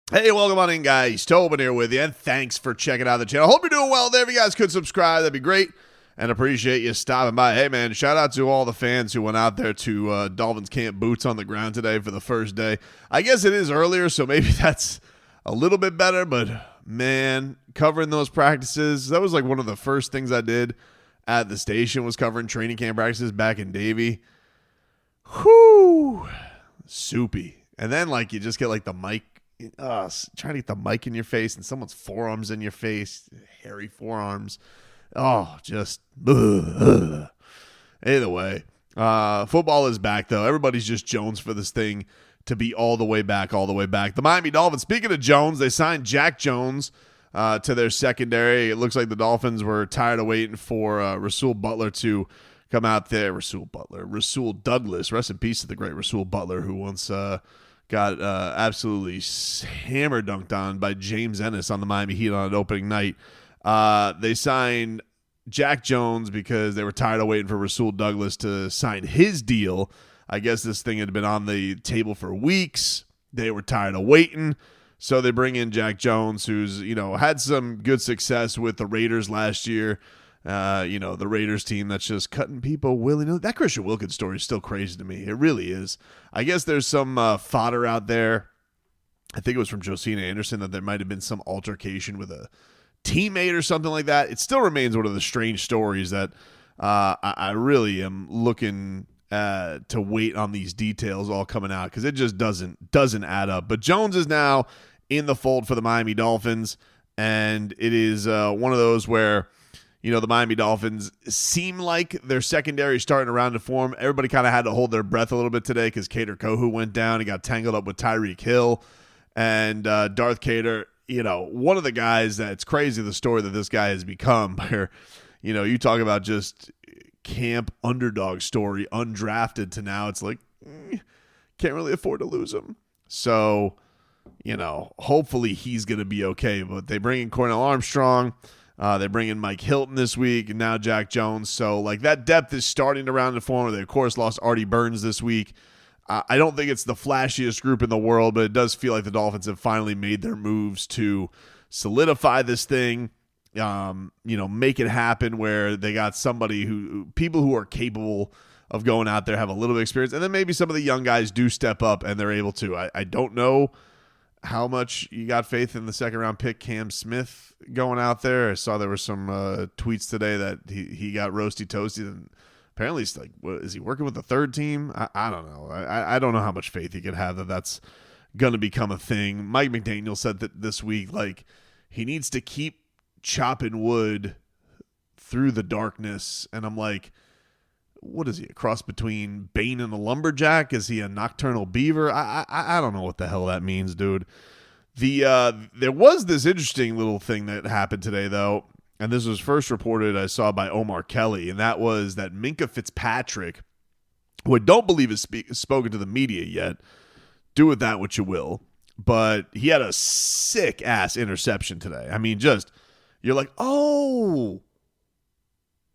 Hey, welcome on in, guys. Tobin here with you, and thanks for checking out the channel. Hope you're doing well there. If you guys could subscribe, that'd be great, and appreciate you stopping by. Hey, man, shout out to all the fans who went out there to Dolphins camp, boots on the ground today for the first day. I guess it is earlier, so maybe that's a little bit better, but, man, covering those practices, that was like one of the first things I did at the station was covering training camp practices back in Davie. Whew, soupy. And then, like, you just get, like, the mic. Trying to get the mic in your face and someone's forearms in your face, hairy forearms. Just ugh. Either way, football is back though. Everybody's just Jones for this thing to be all the way back. The Miami Dolphins, speaking of Jones, they signed Jack Jones to their secondary. It looks like the Dolphins were tired of waiting for Rasul Butler to come out there. Rasul Douglas, rest in peace to the great Rasul Butler, who once got absolutely hammer dunked on by James Ennis on the Miami Heat on an opening night. They signed Jack Jones because they were tired of waiting for Rasul Douglas to sign his deal. I guess this thing had been on the table for weeks. They were tired of waiting. So they bring in Jack Jones, who's, had some good success with the Raiders last year. The Raiders team that's just cutting people willy-nilly. That Christian Wilkins story is still crazy to me. It really is. I guess there's some fodder out there. I think it was from Josina Anderson that there might have been some altercation with a teammate or something like that. It still remains one of the strange stories that I really am looking to wait on these details all coming out because it just doesn't add up. But Jones is now in the fold for the Miami Dolphins, and it is one of those where the Miami Dolphins seem like their secondary is starting around to form. Everybody kind of had to hold their breath a little bit today because Cater Kohu went down. He got tangled up with Tyreek Hill. And Darth Cater, one of the guys that's crazy, the story that this guy has become, where, you talk about just camp underdog story, undrafted to now it's like, can't really afford to lose him. So, hopefully he's going to be okay. But they bring in Cornell Armstrong. They bring in Mike Hilton this week, and now Jack Jones. So, that depth is starting to round to form. They, of course, lost Artie Burns this week. I don't think it's the flashiest group in the world, but it does feel like the Dolphins have finally made their moves to solidify this thing, make it happen where they got somebody people who are capable of going out there, have a little bit of experience, and then maybe some of the young guys do step up and they're able to. I don't know how much you got faith in the second-round pick Cam Smith going out there. I saw there were some tweets today that he got roasty toasty, and apparently he's like, what, is he working with the third team? I don't know. I don't know how much faith he could have that's going to become a thing. Mike McDaniel said that this week, he needs to keep chopping wood through the darkness, and I'm like, what is he, a cross between Bane and a lumberjack? Is he a nocturnal beaver? I don't know what the hell that means, dude. There was this interesting little thing that happened today, though, and this was first reported, I saw, by Omar Kelly, and that was that Minkah Fitzpatrick, who I don't believe has spoken to the media yet, do with that what you will, but he had a sick-ass interception today. I mean, you're like, oh,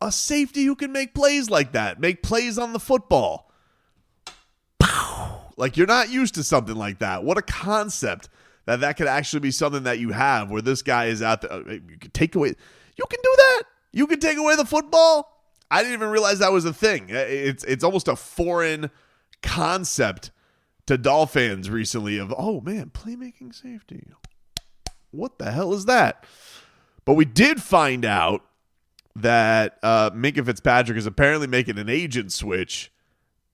a safety who can make plays like that, make plays on the football. Like, you're not used to something like that. What a concept that could actually be something that you have where this guy is out there. You can take away. You can do that. You can take away the football. I didn't even realize that was a thing. It's almost a foreign concept to Dolphins recently of, oh, man, playmaking safety. What the hell is that? But we did find out that Minkah Fitzpatrick is apparently making an agent switch,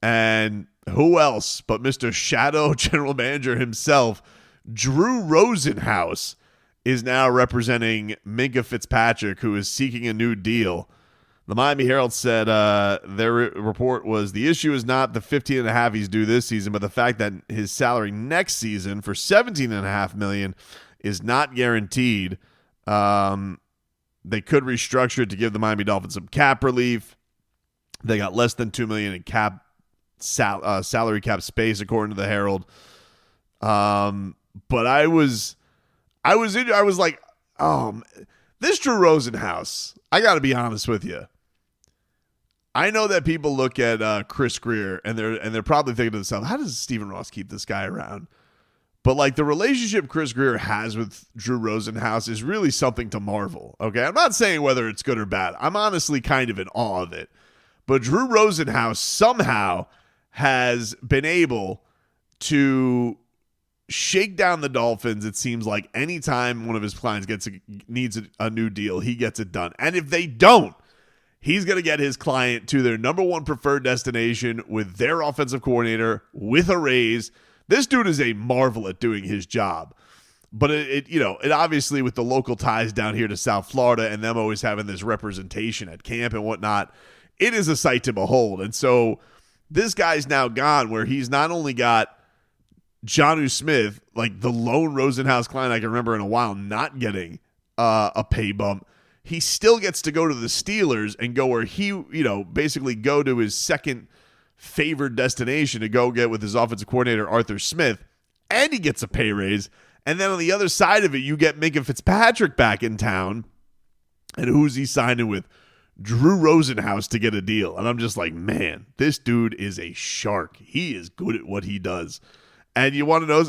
and who else but Mr. Shadow General Manager himself, Drew Rosenhaus, is now representing Minkah Fitzpatrick, who is seeking a new deal. The Miami Herald said their report was the issue is not the $15.5 he's due this season, but the fact that his salary next season for $17.5 million is not guaranteed. They could restructure it to give the Miami Dolphins some cap relief. They got less than $2 million in salary cap space, according to the Herald. But I was like, this Drew Rosenhaus, I got to be honest with you. I know that people look at Chris Greer and they're probably thinking to themselves, how does Stephen Ross keep this guy around? But like the relationship Chris Grier has with Drew Rosenhaus is really something to marvel. Okay, I'm not saying whether it's good or bad. I'm honestly kind of in awe of it. But Drew Rosenhaus somehow has been able to shake down the Dolphins. It seems like anytime one of his clients needs a new deal, he gets it done. And if they don't, he's going to get his client to their number one preferred destination with their offensive coordinator with a raise. This dude is a marvel at doing his job. But it obviously with the local ties down here to South Florida and them always having this representation at camp and whatnot, it is a sight to behold. And so this guy's now gone where he's not only got Jonnu Smith, like the lone Rosenhaus client I can remember in a while, not getting a pay bump. He still gets to go to the Steelers and go where he, basically go to his second favored destination to go get with his offensive coordinator, Arthur Smith, and he gets a pay raise. And then on the other side of it, you get Minkah Fitzpatrick back in town. And who's he signing with? Drew Rosenhaus to get a deal. And I'm just like, man, this dude is a shark. He is good at what he does. And you want to know,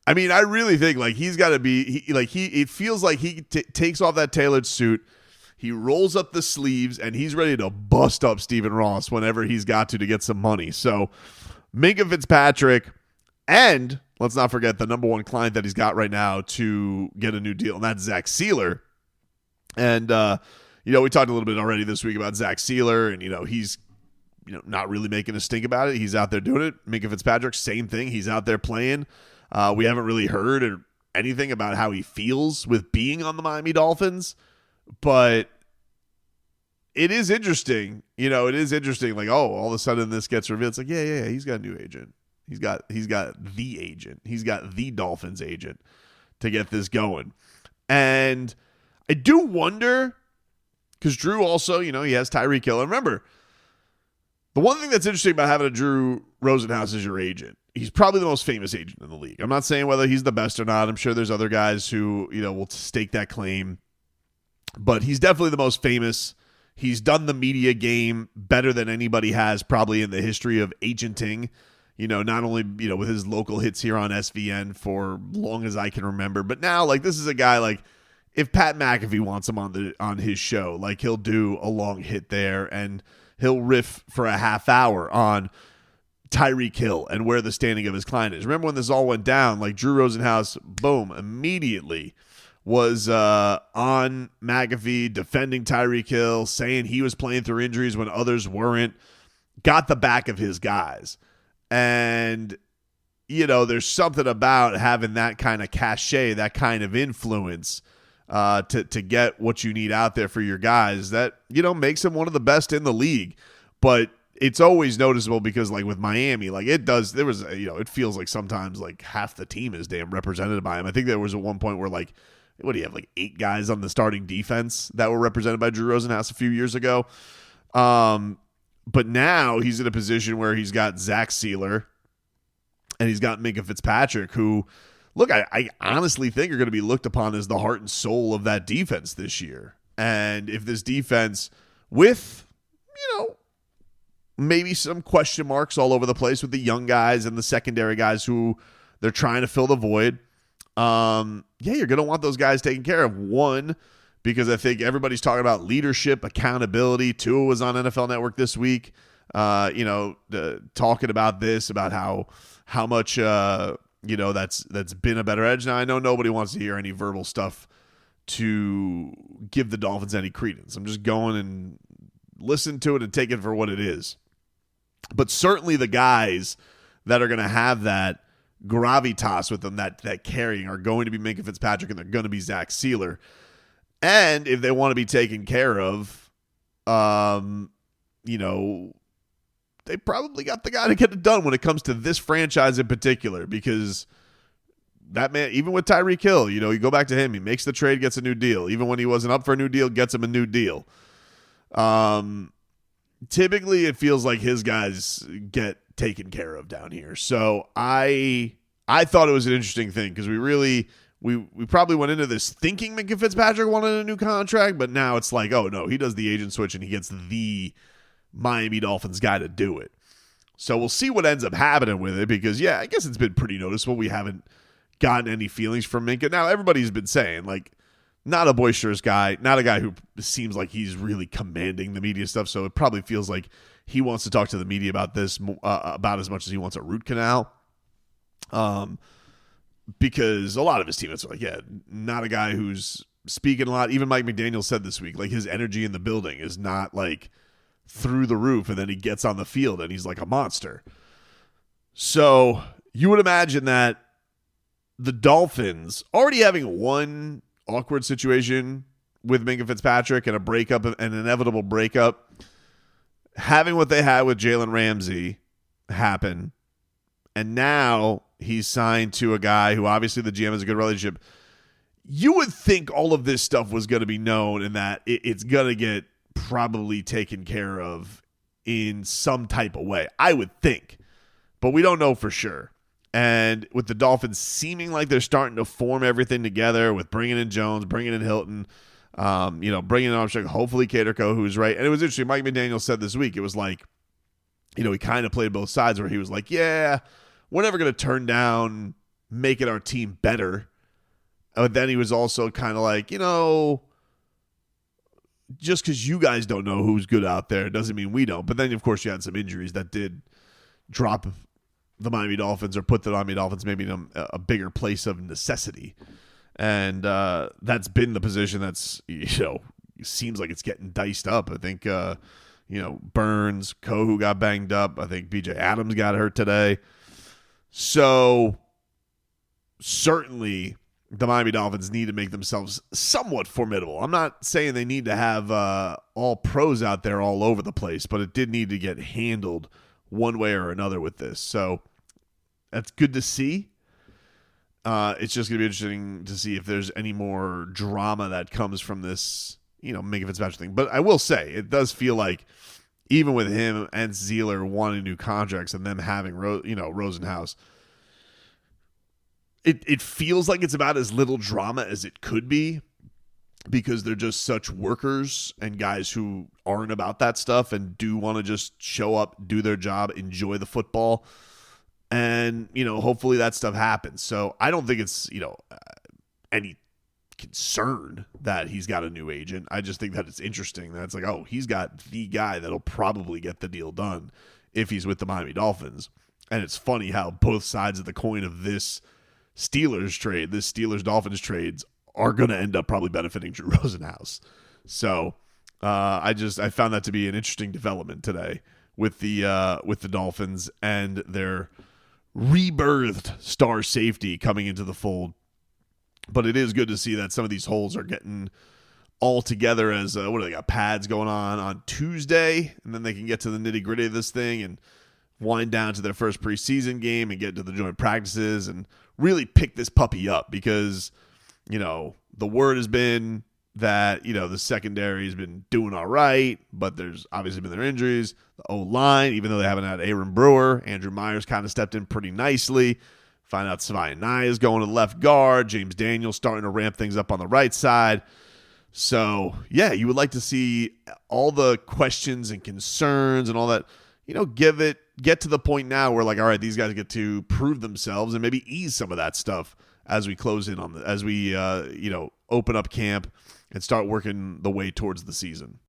I really think he's got to be, it feels like he takes off that tailored suit. He rolls up the sleeves and he's ready to bust up Stephen Ross whenever he's got to get some money. So Minkah Fitzpatrick, and let's not forget the number one client that he's got right now to get a new deal, and that's Zach Sealer. And, we talked a little bit already this week about Zach Sealer, and, he's, not really making a stink about it. He's out there doing it. Minkah Fitzpatrick, same thing. He's out there playing. We haven't really heard or anything about how he feels with being on the Miami Dolphins, but it is interesting. It is interesting. All of a sudden this gets revealed. It's like, yeah, he's got a new agent. He's got the agent. He's got the Dolphins agent to get this going. And I do wonder, because Drew also, he has Tyreek Hill. And remember, the one thing that's interesting about having a Drew Rosenhaus as your agent, he's probably the most famous agent in the league. I'm not saying whether he's the best or not. I'm sure there's other guys who, will stake that claim. But he's definitely the most famous. He's done the media game better than anybody has probably in the history of agenting. Not only, with his local hits here on SVN for long as I can remember, but now, this is a guy, if Pat McAfee wants him on his show, he'll do a long hit there, and he'll riff for a half hour on Tyreek Hill and where the standing of his client is. Remember when this all went down, Drew Rosenhaus, boom, immediately was on McAfee defending Tyreek Hill, saying he was playing through injuries when others weren't, got the back of his guys. And, there's something about having that kind of cachet, that kind of influence to get what you need out there for your guys that, makes him one of the best in the league. But it's always noticeable because, with Miami, it feels like sometimes, half the team is damn represented by him. I think there was at one point where, what do you have, 8 guys on the starting defense that were represented by Drew Rosenhaus a few years ago. But now he's in a position where he's got Zach Sealer and he's got Minkah Fitzpatrick, who, look, I honestly think are going to be looked upon as the heart and soul of that defense this year. And if this defense, with, maybe some question marks all over the place with the young guys and the secondary guys who they're trying to fill the void, you're going to want those guys taken care of. One, because I think everybody's talking about leadership, accountability. Tua was on NFL Network this week, talking about this, about how much, that's been a better edge. Now, I know nobody wants to hear any verbal stuff to give the Dolphins any credence. I'm just going and listen to it and take it for what it is. But certainly the guys that are going to have that gravitas with them, that carrying, are going to be Minkah Fitzpatrick, and they're going to be Zach Sealer. And if they want to be taken care of, they probably got the guy to get it done when it comes to this franchise in particular, because that man, even with Tyreek Hill, you go back to him, he makes the trade, gets a new deal. Even when he wasn't up for a new deal, gets him a new deal. Typically it feels like his guys get taken care of down here. So I thought it was an interesting thing, because we probably went into this thinking Minkah Fitzpatrick wanted a new contract, but now it's like, oh no, he does the agent switch and he gets the Miami Dolphins guy to do it. So we'll see what ends up happening with it, because I guess it's been pretty noticeable. We haven't gotten any feelings from Minka. Now, everybody's been saying, like, not a boisterous guy, not a guy who seems like he's really commanding the media stuff, so it probably feels like he wants to talk to the media about this about as much as he wants a root canal. Because a lot of his teammates are like, yeah, not a guy who's speaking a lot. Even Mike McDaniel said this week, like, his energy in the building is not, like, through the roof, and then he gets on the field and he's like a monster. So you would imagine that the Dolphins, already having one awkward situation with Minkah Fitzpatrick and a breakup, an inevitable breakup, having what they had with Jalen Ramsey happen, and now he's signed to a guy who obviously the GM has a good relationship. You would think all of this stuff was going to be known and that it's going to get probably taken care of in some type of way, I would think. But we don't know for sure. And with the Dolphins seeming like they're starting to form everything together with bringing in Jones, bringing in Hilton, bringing in Armstrong, hopefully Caterco, who's right. And it was interesting. Mike McDaniel said this week, it was like, he kind of played both sides where he was like, yeah, we're never going to turn down making our team better. But then he was also kind of like, just because you guys don't know who's good out there doesn't mean we don't. But then, of course, you had some injuries that did drop the Miami Dolphins or put the Miami Dolphins maybe in a bigger place of necessity. And that's been the position that's, seems like it's getting diced up. I think, Burns, Kohu got banged up. I think BJ Adams got hurt today. So certainly the Miami Dolphins need to make themselves somewhat formidable. I'm not saying they need to have all pros out there all over the place, but it did need to get handled one way or another with this. So that's good to see. It's just going to be interesting to see if there's any more drama that comes from this, Minkah Fitzpatrick thing. But I will say, it does feel like even with him and Zealer wanting new contracts and them having, Rosenhaus, it feels like it's about as little drama as it could be because they're just such workers and guys who aren't about that stuff and do want to just show up, do their job, enjoy the football. And, hopefully that stuff happens. So I don't think it's, any concern that he's got a new agent. I just think that it's interesting that it's like, oh, he's got the guy that'll probably get the deal done if he's with the Miami Dolphins. And it's funny how both sides of the coin of this Steelers-Dolphins trades are going to end up probably benefiting Drew Rosenhaus. So I found that to be an interesting development today with the Dolphins and their rebirthed star safety coming into the fold. But it is good to see that some of these holes are getting all together as what do they got, pads going on Tuesday, and then they can get to the nitty gritty of this thing and wind down to their first preseason game and get to the joint practices and really pick this puppy up because, the word has been that, the secondary has been doing all right, but there's obviously been their injuries. The O-line, even though they haven't had Aaron Brewer, Andrew Myers kind of stepped in pretty nicely. Find out Savai Nye is going to left guard. James Daniels starting to ramp things up on the right side. So, yeah, you would like to see all the questions and concerns and all that, get to the point now where, like, all right, these guys get to prove themselves and maybe ease some of that stuff as we close in on as we, open up camp and start working the way towards the season.